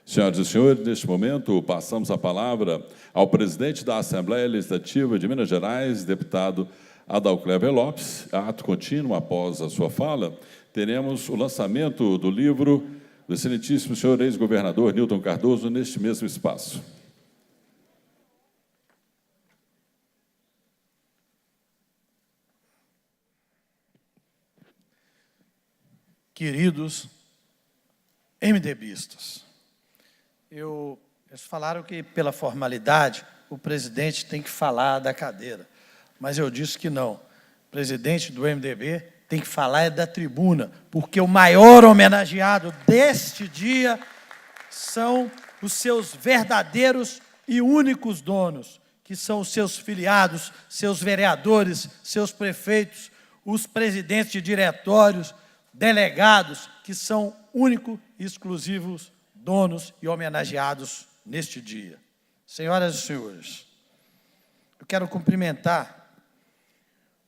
Senhoras e senhores, neste momento, passamos a palavra ao presidente da Assembleia Legislativa de Minas Gerais, deputado Adalcleber Lopes. Ato contínuo, após a sua fala, teremos o lançamento do livro do excelentíssimo senhor ex-governador Newton Cardoso neste mesmo espaço. Queridos MDBistas, eles falaram que, pela formalidade, o presidente tem que falar da cadeira, mas eu disse que não. O presidente do MDB tem que falar da tribuna, porque o maior homenageado deste dia são os seus verdadeiros e únicos donos, que são os seus filiados, seus vereadores, seus prefeitos, os presidentes de diretórios, delegados, que são únicos e exclusivos donos e homenageados neste dia. Senhoras e senhores, eu quero cumprimentar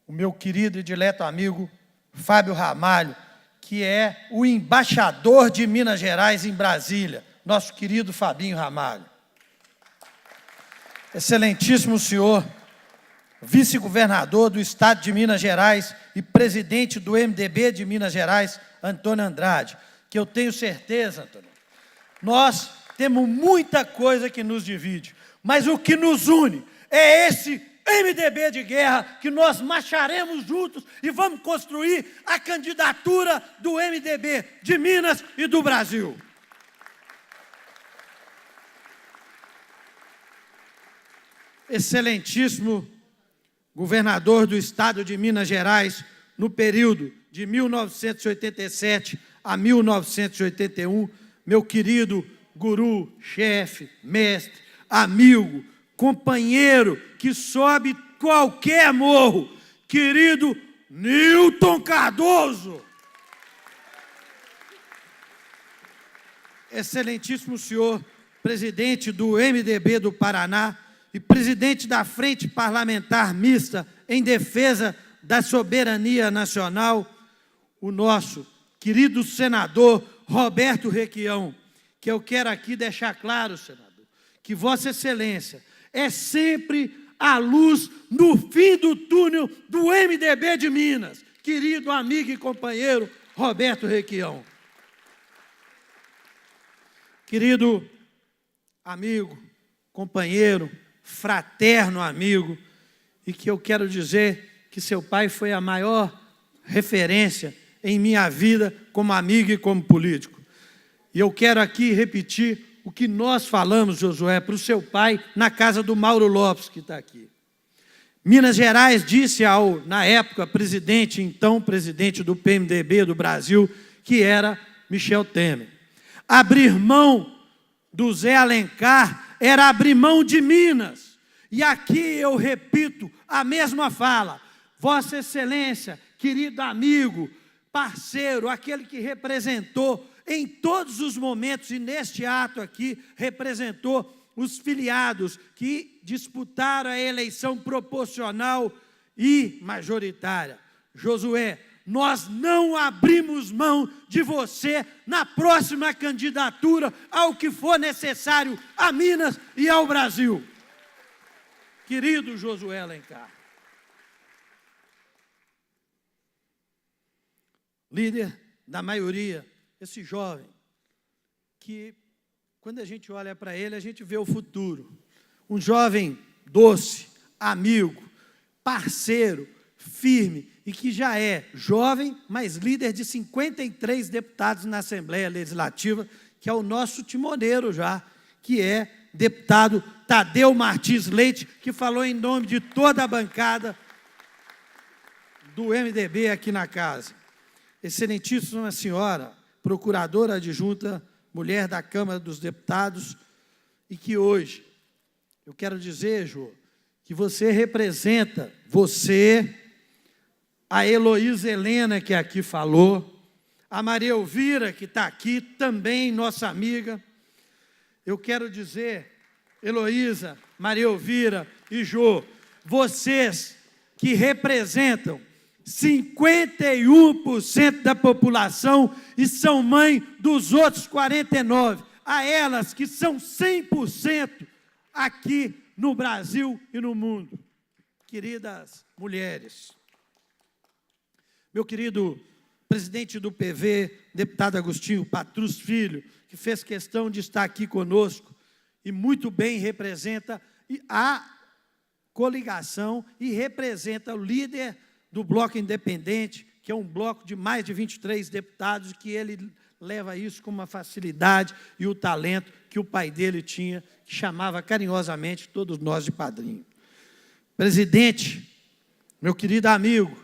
o meu querido e dileto amigo Fábio Ramalho, que é o embaixador de Minas Gerais em Brasília, nosso querido Fabinho Ramalho. Excelentíssimo senhor, vice-governador do Estado de Minas Gerais e presidente do MDB de Minas Gerais, Antônio Andrade, que eu tenho certeza, Antônio, nós temos muita coisa que nos divide, mas o que nos une é esse MDB de guerra, que nós marcharemos juntos e vamos construir a candidatura do MDB de Minas e do Brasil. Excelentíssimo governador do Estado de Minas Gerais, no período de 1987 a 1981, meu querido guru, chefe, mestre, amigo, companheiro que sobe qualquer morro, querido Newton Cardoso. Excelentíssimo senhor, presidente do MDB do Paraná e presidente da Frente Parlamentar Mista em Defesa da Soberania Nacional, o nosso querido senador Roberto Requião, que eu quero aqui deixar claro, senador, que Vossa Excelência é sempre a luz no fim do túnel do MDB de Minas, querido amigo e companheiro Roberto Requião. Querido amigo, companheiro, fraterno amigo, e que eu quero dizer que seu pai foi a maior referência em minha vida como amigo e como político. E eu quero aqui repetir o que nós falamos, Josué, para o seu pai, na casa do Mauro Lopes, que está aqui. Minas Gerais disse ao, na época, presidente, então presidente do PMDB do Brasil, que era Michel Temer. Abrir mão do Zé Alencar era abrir mão de Minas. E aqui eu repito a mesma fala. Vossa Excelência, querido amigo, parceiro, aquele que representou em todos os momentos, e neste ato aqui, representou os filiados que disputaram a eleição proporcional e majoritária. Josué, nós não abrimos mão de você na próxima candidatura ao que for necessário a Minas e ao Brasil. Querido Josué Alencar, líder da maioria, esse jovem, que quando a gente olha para ele, a gente vê o futuro. Um jovem doce, amigo, parceiro, firme, e que já é jovem, mas líder de 53 deputados na Assembleia Legislativa, que é o nosso timoneiro já, que é deputado Tadeu Martins Leite, que falou em nome de toda a bancada do MDB aqui na casa. Excelentíssima senhora, procuradora adjunta, mulher da Câmara dos Deputados, e que hoje, eu quero dizer, Jô, que você representa, você, a Heloísa Helena, que aqui falou, a Maria Elvira, que está aqui, também nossa amiga. Eu quero dizer, Heloísa, Maria Elvira e Jô, vocês que representam 51% da população e são mãe dos outros 49%. a elas que são 100% aqui no Brasil e no mundo. Queridas mulheres, meu querido presidente do PV, deputado Agostinho Patrus Filho, que fez questão de estar aqui conosco e muito bem representa a coligação e representa o líder do Bloco Independente, que é um bloco de mais de 23 deputados, que ele leva isso com uma facilidade e o talento que o pai dele tinha, que chamava carinhosamente todos nós de padrinho. Presidente, meu querido amigo,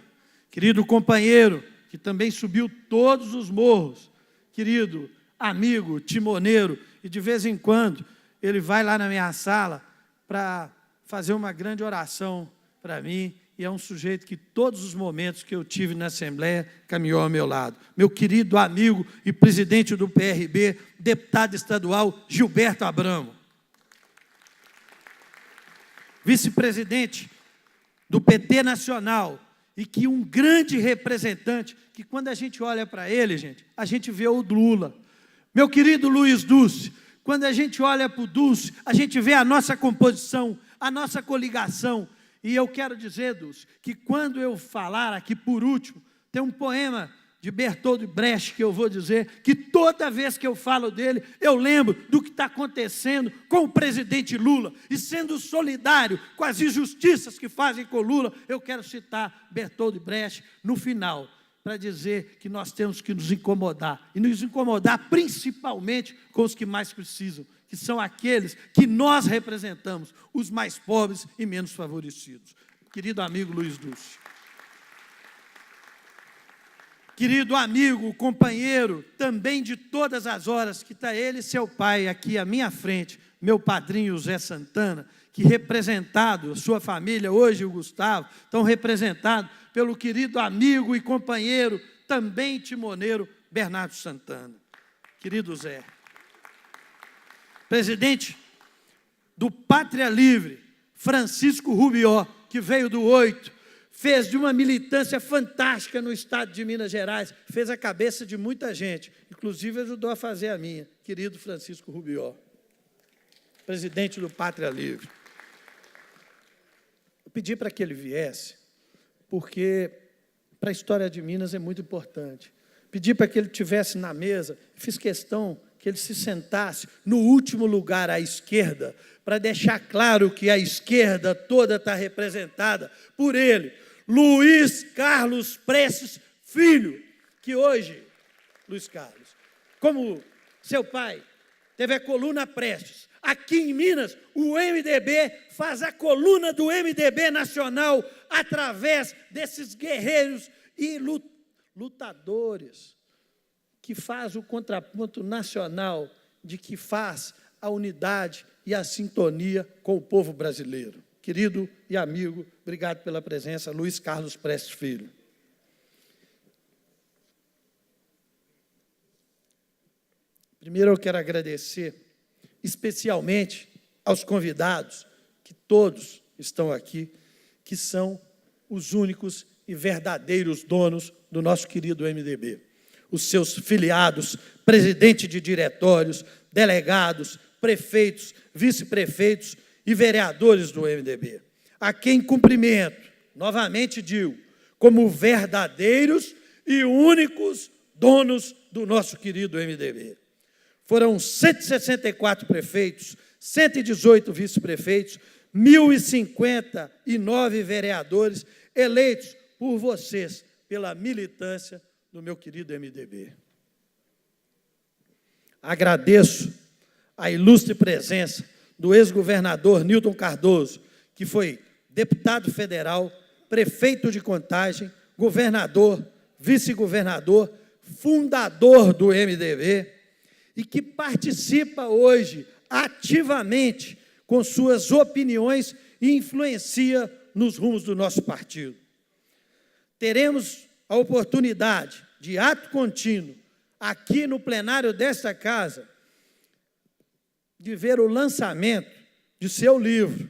querido companheiro, que também subiu todos os morros, querido amigo, timoneiro, e de vez em quando ele vai lá na minha sala para fazer uma grande oração para mim, e é um sujeito que todos os momentos que eu tive na Assembleia caminhou ao meu lado. Meu querido amigo e presidente do PRB, deputado estadual Gilberto Abramo. Vice-presidente do PT Nacional, e que um grande representante, que quando a gente olha para ele, gente, a gente vê o Lula. Meu querido Luiz Dulce, quando a gente olha para o Dulce, a gente vê a nossa composição, a nossa coligação. E eu quero dizer, Dulce, que quando eu falar aqui por último, tem um poema de Bertold Brecht que eu vou dizer, que toda vez que eu falo dele, eu lembro do que está acontecendo com o presidente Lula, e sendo solidário com as injustiças que fazem com Lula, eu quero citar Bertold Brecht no final, para dizer que nós temos que nos incomodar, e nos incomodar principalmente com os que mais precisam, que são aqueles que nós representamos, os mais pobres e menos favorecidos. Querido amigo Luiz Dulce. Querido amigo, companheiro, também de todas as horas, que está ele e seu pai aqui à minha frente, meu padrinho Zé Santana, que representado, sua família, hoje o Gustavo, estão representados pelo querido amigo e companheiro, também timoneiro, Bernardo Santana. Querido Zé. Presidente do Pátria Livre, Francisco Rubió, que veio do 8, fez de uma militância fantástica no estado de Minas Gerais, fez a cabeça de muita gente, inclusive ajudou a fazer a minha, querido Francisco Rubió, presidente do Pátria Livre. Eu pedi para que ele viesse, porque para a história de Minas é muito importante. Pedi para que ele estivesse na mesa, fiz questão que ele se sentasse no último lugar à esquerda, para deixar claro que a esquerda toda está representada por ele, Luiz Carlos Prestes Filho, que hoje, Luiz Carlos, como seu pai teve a coluna Prestes, aqui em Minas, o MDB faz a coluna do MDB nacional através desses guerreiros e lutadores, que faz o contraponto nacional, de que faz a unidade e a sintonia com o povo brasileiro. Querido e amigo, obrigado pela presença, Luiz Carlos Prestes Filho. Primeiro eu quero agradecer especialmente aos convidados, que todos estão aqui, que são os únicos e verdadeiros donos do nosso querido MDB. Os seus filiados, presidente de diretórios, delegados, prefeitos, vice-prefeitos e vereadores do MDB, a quem cumprimento, novamente digo, como verdadeiros e únicos donos do nosso querido MDB. Foram 164 prefeitos, 118 vice-prefeitos, 1.059 vereadores eleitos por vocês, pela militância do meu querido MDB. Agradeço a ilustre presença do ex-governador Newton Cardoso, que foi deputado federal, prefeito de Contagem, governador, vice-governador, fundador do MDB, e que participa hoje ativamente com suas opiniões e influencia nos rumos do nosso partido. Teremos a oportunidade de ato contínuo, aqui no plenário desta casa, de ver o lançamento de seu livro,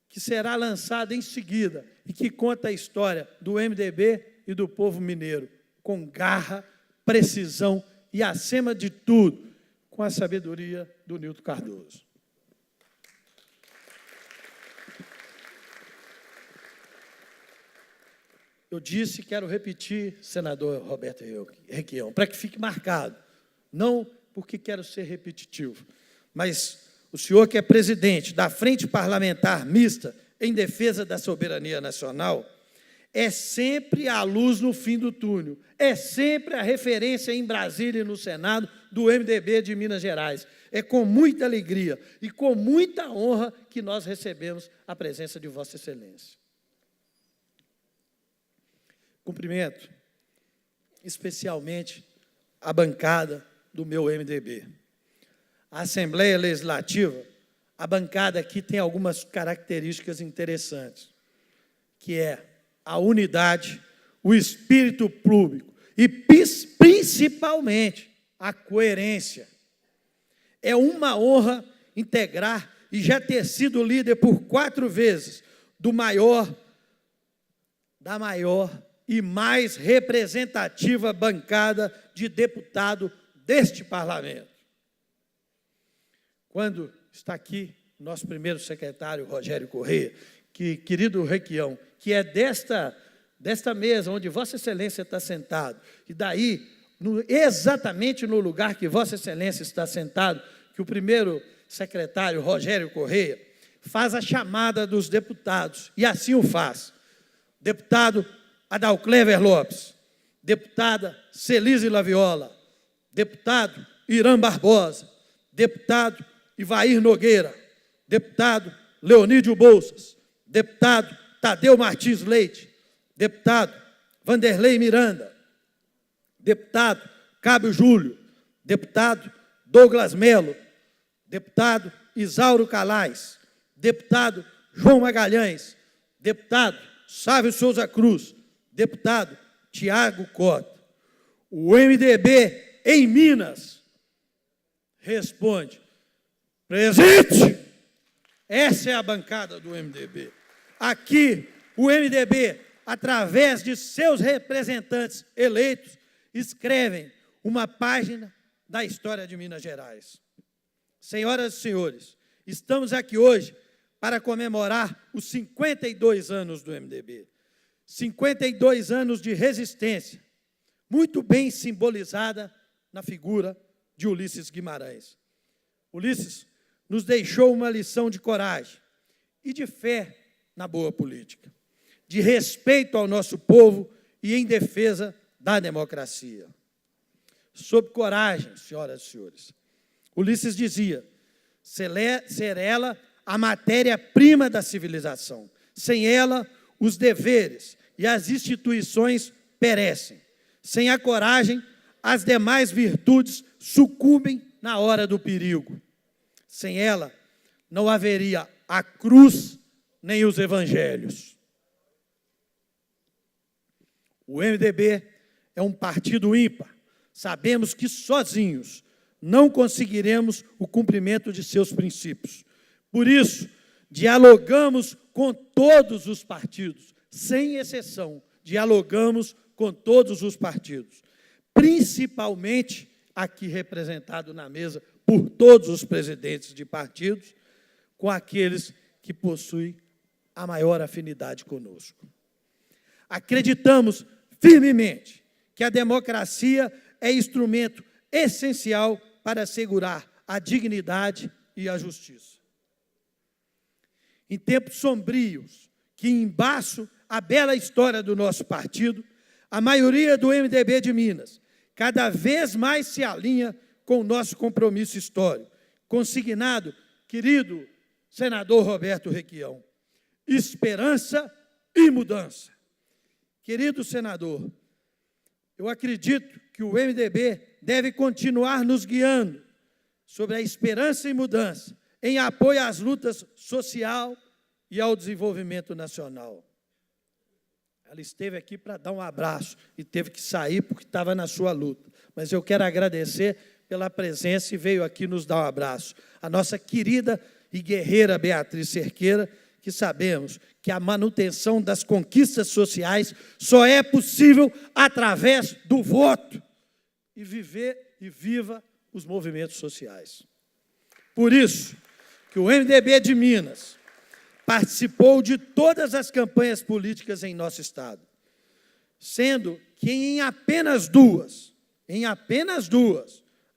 que será lançado em seguida e que conta a história do MDB e do povo mineiro, com garra, precisão e, acima de tudo, com a sabedoria do Nilton Cardoso. Eu disse e quero repetir, senador Roberto Requião, para que fique marcado, não porque quero ser repetitivo, mas o senhor que é presidente da Frente Parlamentar Mista em defesa da soberania nacional, é sempre a luz no fim do túnel, é sempre a referência em Brasília e no Senado do MDB de Minas Gerais. É com muita alegria e com muita honra que nós recebemos a presença de Vossa Excelência. Cumprimento especialmente a bancada do meu MDB. A Assembleia Legislativa, a bancada aqui tem algumas características interessantes, que é a unidade, o espírito público e, principalmente, a coerência. É uma honra integrar e já ter sido líder por 4 vezes da maior e mais representativa bancada de deputado deste parlamento. Quando está aqui nosso primeiro secretário, Rogério Correia, que, querido Requião, que é desta mesa onde Vossa Excelência está sentado, e daí, exatamente no lugar que Vossa Excelência está sentado, que o primeiro secretário, Rogério Correia, faz a chamada dos deputados, e assim o faz. Deputado Adalclever Lopes, deputada Celise Laviola, deputado Irã Barbosa, deputado Ivair Nogueira, deputado Leonídio Bolsas, deputado Tadeu Martins Leite, deputado Vanderlei Miranda, deputado Cábio Júlio, deputado Douglas Melo, deputado Isauro Calais, deputado João Magalhães, deputado Sávio Souza Cruz, deputado Tiago Cota. O MDB em Minas responde: presente! Essa é a bancada do MDB. Aqui, o MDB, através de seus representantes eleitos, escrevem uma página da história de Minas Gerais. Senhoras e senhores, estamos aqui hoje para comemorar os 52 anos do MDB. 52 anos de resistência, muito bem simbolizada na figura de Ulisses Guimarães. Ulisses nos deixou uma lição de coragem e de fé na boa política, de respeito ao nosso povo e em defesa da democracia. Sob coragem, senhoras e senhores, Ulisses dizia: ser ela a matéria-prima da civilização. Sem ela, os deveres e as instituições perecem. Sem a coragem, as demais virtudes sucumbem na hora do perigo. Sem ela, não haveria a cruz nem os evangelhos. O MDB é um partido ímpar. Sabemos que sozinhos não conseguiremos o cumprimento de seus princípios. Por isso, dialogamos com todos os partidos, sem exceção, dialogamos com todos os partidos, principalmente aqui representado na mesa por todos os presidentes de partidos, com aqueles que possuem a maior afinidade conosco. Acreditamos firmemente que a democracia é instrumento essencial para assegurar a dignidade e a justiça. Em tempos sombrios, que embaçam a bela história do nosso partido, a maioria do MDB de Minas cada vez mais se alinha com o nosso compromisso histórico, consignado, querido senador Roberto Requião: esperança e mudança. Querido senador, eu acredito que o MDB deve continuar nos guiando sobre a esperança e mudança, em apoio às lutas social e ao desenvolvimento nacional. Ela esteve aqui para dar um abraço e teve que sair porque estava na sua luta. Mas eu quero agradecer pela presença e veio aqui nos dar um abraço. A nossa querida e guerreira Beatriz Cerqueira, que sabemos que a manutenção das conquistas sociais só é possível através do voto. E viva os movimentos sociais. Por isso que o MDB de Minas participou de todas as campanhas políticas em nosso estado, sendo que em apenas duas,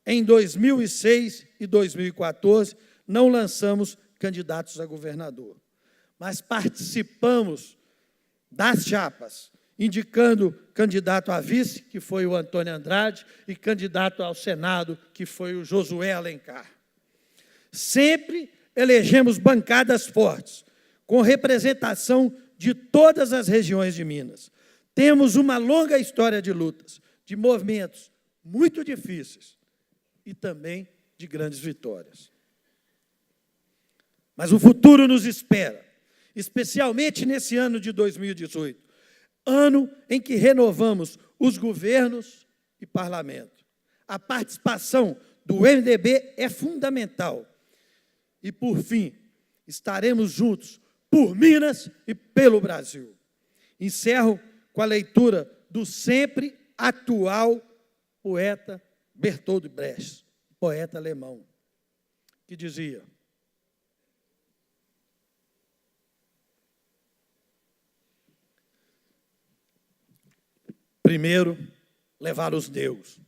em 2006 e 2014, não lançamos candidatos a governador, mas participamos das chapas, indicando candidato a vice, que foi o Antônio Andrade, e candidato ao Senado, que foi o Josué Alencar. Sempre elegemos bancadas fortes, com representação de todas as regiões de Minas. Temos uma longa história de lutas, de movimentos muito difíceis e também de grandes vitórias. Mas o futuro nos espera, especialmente nesse ano de 2018, ano em que renovamos os governos e parlamento. A participação do MDB é fundamental. E, por fim, estaremos juntos por Minas e pelo Brasil. Encerro com a leitura do sempre atual poeta Bertold Brecht, poeta alemão, que dizia: primeiro, levaram os negros,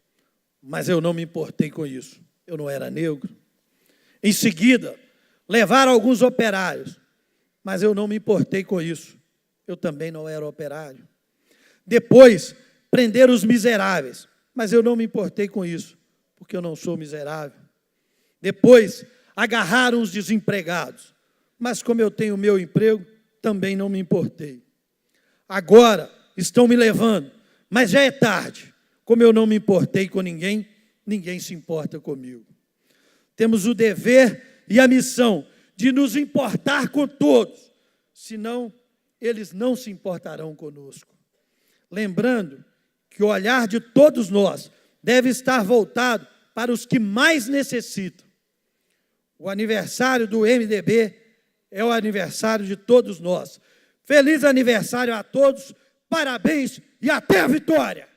mas eu não me importei com isso, eu não era negro. Em seguida, levaram alguns operários, mas eu não me importei com isso, eu também não era operário. Depois, prenderam os miseráveis, mas eu não me importei com isso, porque eu não sou miserável. Depois, agarraram os desempregados, mas como eu tenho meu emprego, também não me importei. Agora, estão me levando, mas já é tarde. Como eu não me importei com ninguém, ninguém se importa comigo. Temos o dever e a missão de nos importar com todos, senão eles não se importarão conosco. Lembrando que o olhar de todos nós deve estar voltado para os que mais necessitam. O aniversário do MDB é o aniversário de todos nós. Feliz aniversário a todos, parabéns e até a vitória!